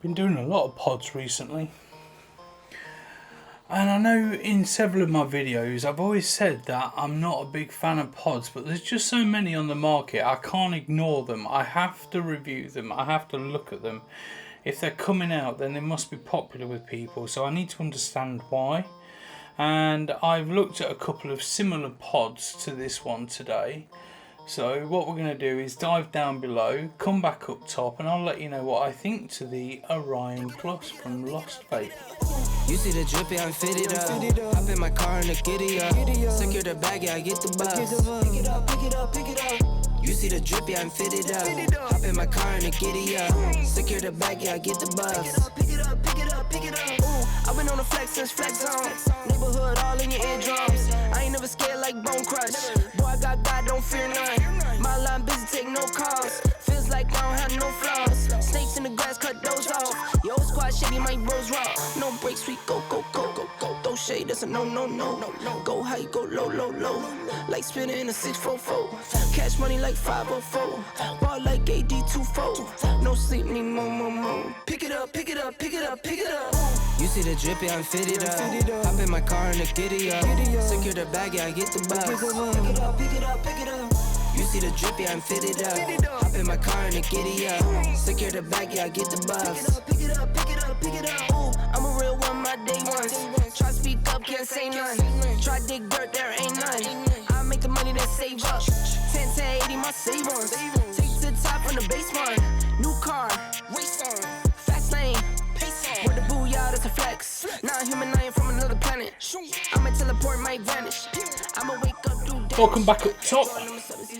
Been doing a lot of pods recently, and I know in several of my videos I've always said that I'm not a big fan of pods, but there's just so many on the market I can't ignore them. I have to review them, I have to look at them. If they're coming out, then they must be popular with people, so I need to understand why. And I've looked at a couple of similar pods to this one today. So what we're going to do is dive down below, come back up top, and I'll let you know what I think to the Orion Plus from Lost Vape. You see the drippy, I'm fitted up. Hop in my car and the giddy up. Secure the bag, yeah, I get the bus. Pick it up, pick it up, pick it up. You see the drippy, I'm fitted up. Hop in my car and the giddy up. Secure the bag, yeah, I get the bus. Pick it up, pick it up, pick it up. Ooh, I've been on the flex since flex zone. Neighborhood all in your eardrums. I ain't never scared like Bone Crush. Boy, I got God, don't fear none. My line busy, take no calls. Feels like I don't have no flaws. Snakes in the grass, cut those off. Yo, squad shady, my bros raw. No breaks, we go, go, go, go, go. Throw shade, that's a no, no, no, no, no. Go high, go low, low, low. Like spinning in a 644. Cash money like 504. Ball like AD24. No sleep, need more, more, more. Pick it up, pick it up, pick it up, pick it up. You see the drippy, I'm fitted up. Hop in my car and the giddy up. Secure the bag, yeah, I get the bus. Pick it up, pick it up, pick it up. You see the drippy, I'm fitted up. Hop in my car and the giddy up. Secure the bag, yeah, I get the bus. Pick it up, pick it up, pick it up. Ooh, I'm a real one, my day ones. Try speak up, can't say none. Try dig dirt, there ain't none. I make the money that save up. 10 to 80, my save ons. Take to the top from the baseline. New car, race on. Fast lane, pace on. With the booyah, that's a flex. Not human, I am from another planet. I'ma teleport, might vanish. I'ma wake up, do damage. Welcome back up top.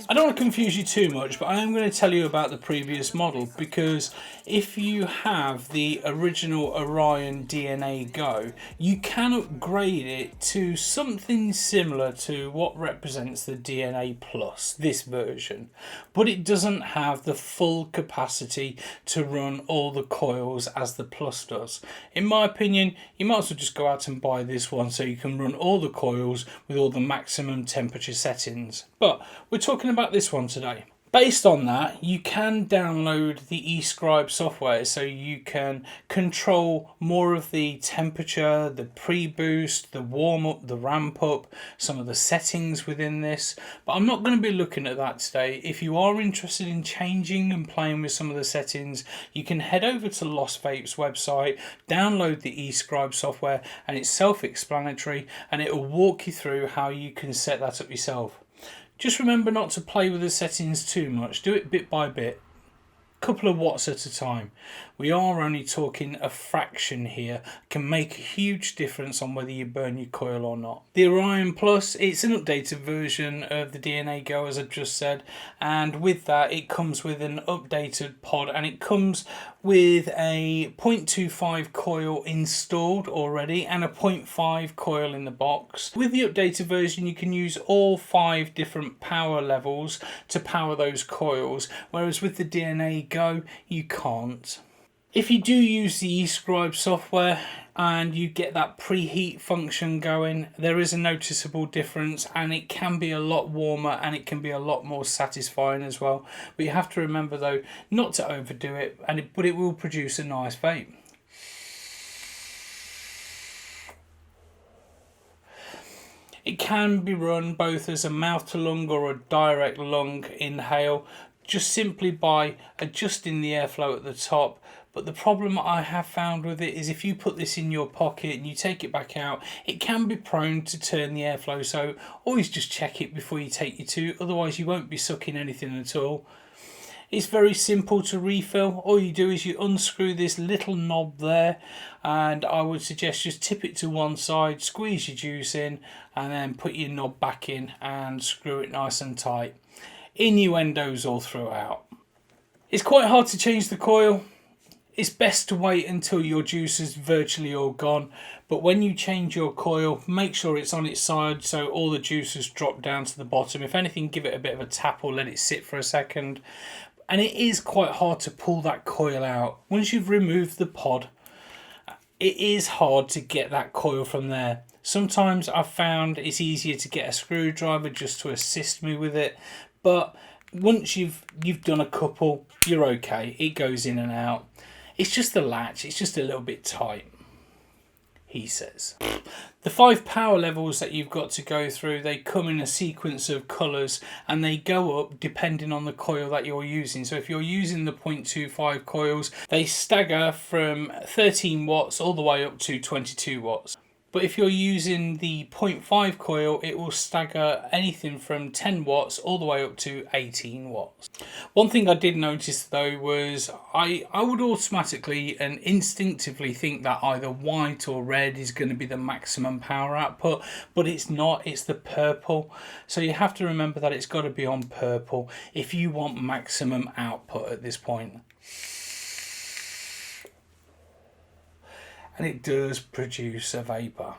I don't want to confuse you too much, but I am going to tell you about the previous model, because if you have the original Orion DNA Go, you can upgrade it to something similar to what represents the DNA Plus, this version, but it doesn't have the full capacity to run all the coils as the Plus does. In my opinion, you might as well just go out and buy this one so you can run all the coils with all the maximum temperature settings. But we're talking about this one today. Based on that, you can download the eScribe software so you can control more of the temperature, the pre-boost, the warm-up, the ramp-up, some of the settings within this. But I'm not going to be looking at that today. If you are interested in changing and playing with some of the settings, you can head over to Lost Vape's website, download the eScribe software, and it's self-explanatory, and it will walk you through how you can set that up yourself. Just remember not to play with the settings too much. Do it bit by bit, couple of watts at a time. We are only talking a fraction here. Can make a huge difference on whether you burn your coil or not. The Orion Plus, it's an updated version of the DNA Go, as I just said, and with that it comes with an updated pod, and it comes with a 0.25 coil installed already and a 0.5 coil in the box. With the updated version you can use all 5 different power levels to power those coils, whereas with the DNA Go you can't. If you do use the eScribe software and you get that preheat function going, there is a noticeable difference, and it can be a lot warmer and it can be a lot more satisfying as well. But you have to remember though not to overdo it, but it will produce a nice vape. It can be run both as a mouth to lung or a direct lung inhale, just simply by adjusting the airflow at the top. But the problem I have found with it is if you put this in your pocket and you take it back out, it can be prone to turn the airflow, so always just check it before you take your two, otherwise you won't be sucking anything at all. It's very simple to refill. All you do is you unscrew this little knob there, and I would suggest just tip it to one side, squeeze your juice in, and then put your knob back in and screw it nice and tight. Innuendos all throughout. It's quite hard to change the coil. It's best to wait until your juice is virtually all gone, but when you change your coil, make sure it's on its side so all the juices drop down to the bottom. If anything, give it a bit of a tap or let it sit for a second. And it is quite hard to pull that coil out. Once you've removed the pod, it is hard to get that coil from there. Sometimes I've found it's easier to get a screwdriver just to assist me with it, but once you've done a couple, you're okay. It goes in and out. It's just the latch, it's just a little bit tight, he says. The 5 power levels that you've got to go through, they come in a sequence of colours and they go up depending on the coil that you're using. So if you're using the 0.25 coils, they stagger from 13 watts all the way up to 22 watts. But if you're using the 0.5 coil, it will stagger anything from 10 watts all the way up to 18 watts. One thing I did notice though was I would automatically and instinctively think that either white or red is going to be the maximum power output, but it's not, it's the purple. So you have to remember that it's got to be on purple if you want maximum output at this point. And it does produce a vapour.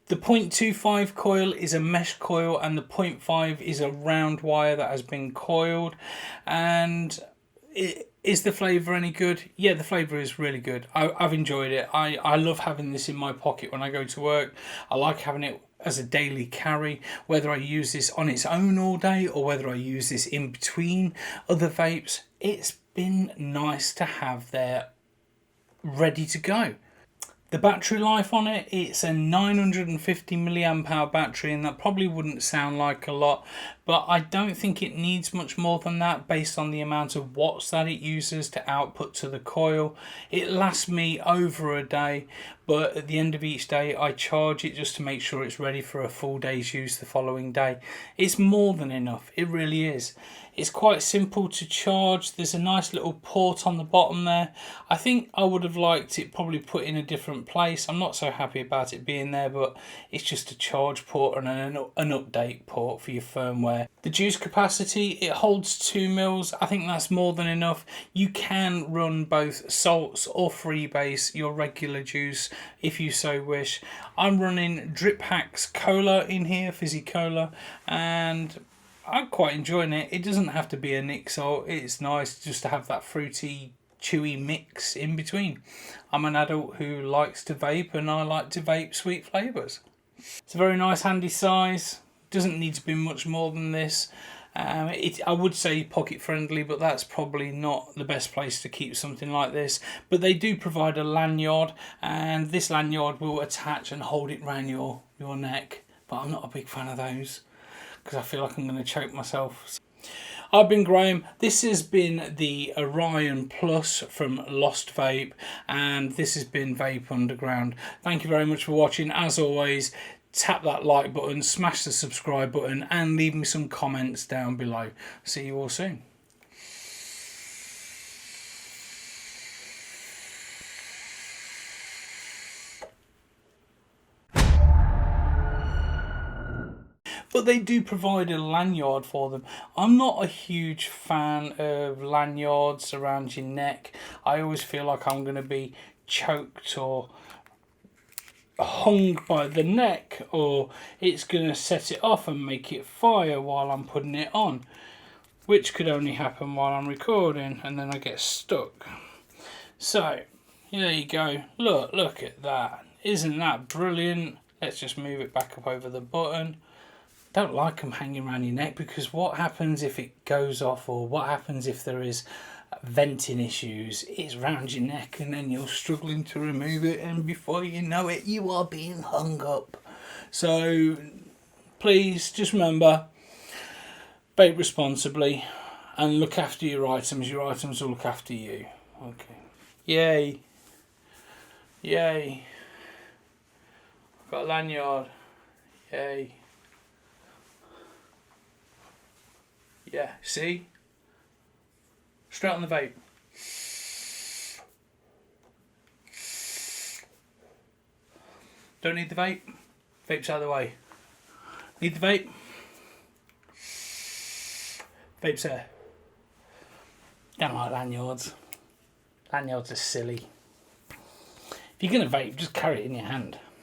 The 0.25 coil is a mesh coil and the 0.5 is a round wire that has been coiled. And is the flavour any good? Yeah, the flavour is really good. I've enjoyed it. I love having this in my pocket when I go to work. I like having it as a daily carry, whether I use this on its own all day or whether I use this in between other vapes. It's been nice to have there ready to go. The battery life on it, it's a 950 milliamp hour battery, and that probably wouldn't sound like a lot, but I don't think it needs much more than that based on the amount of watts that it uses to output to the coil. It lasts me over a day, but at the end of each day I charge it just to make sure it's ready for a full day's use the following day. It's more than enough, it really is. It's quite simple to charge. There's a nice little port on the bottom there. I think I would have liked it probably put in a different place. I'm not so happy about it being there, but it's just a charge port and an update port for your firmware. The juice capacity, it holds 2 mils. I think that's more than enough. You can run both salts or freebase, your regular juice, if you so wish. I'm running Drip Hacks Cola in here, fizzy cola, and I'm quite enjoying it. It doesn't have to be a Nic salt. It's nice just to have that fruity, chewy mix in between. I'm an adult who likes to vape, and I like to vape sweet flavours. It's a very nice, handy size. Doesn't need to be much more than this. I would say pocket friendly, but that's probably not the best place to keep something like this. But they do provide a lanyard, and this lanyard will attach and hold it around your neck. But I'm not a big fan of those, because I feel like I'm going to choke myself. I've been Graham. This has been the Orion Plus from Lost Vape, and this has been Vape Underground. Thank you very much for watching. As always, tap that like button, smash the subscribe button, and leave me some comments down below. See you all soon. But they do provide a lanyard for them. I'm not a huge fan of lanyards around your neck. I always feel like I'm going to be choked or hung by the neck, or it's going to set it off and make it fire while I'm putting it on, which could only happen while I'm recording, and then I get stuck. So there you go. Look at that. Isn't that brilliant? Let's just move it back up over the button. Don't like them hanging around your neck, because what happens if it goes off, or what happens if there is venting issues? It's round your neck and then you're struggling to remove it, and before you know it, you are being hung up. So please just remember, vape responsibly and look after your items. Your items will look after you. Okay. Yay. Yay. I've got a lanyard. Yay. Yeah, see? Straight on the vape. Don't need the vape. Vape's out of the way. Need the vape. Vape's there. Don't like lanyards. Lanyards are silly. If you're going to vape, just carry it in your hand.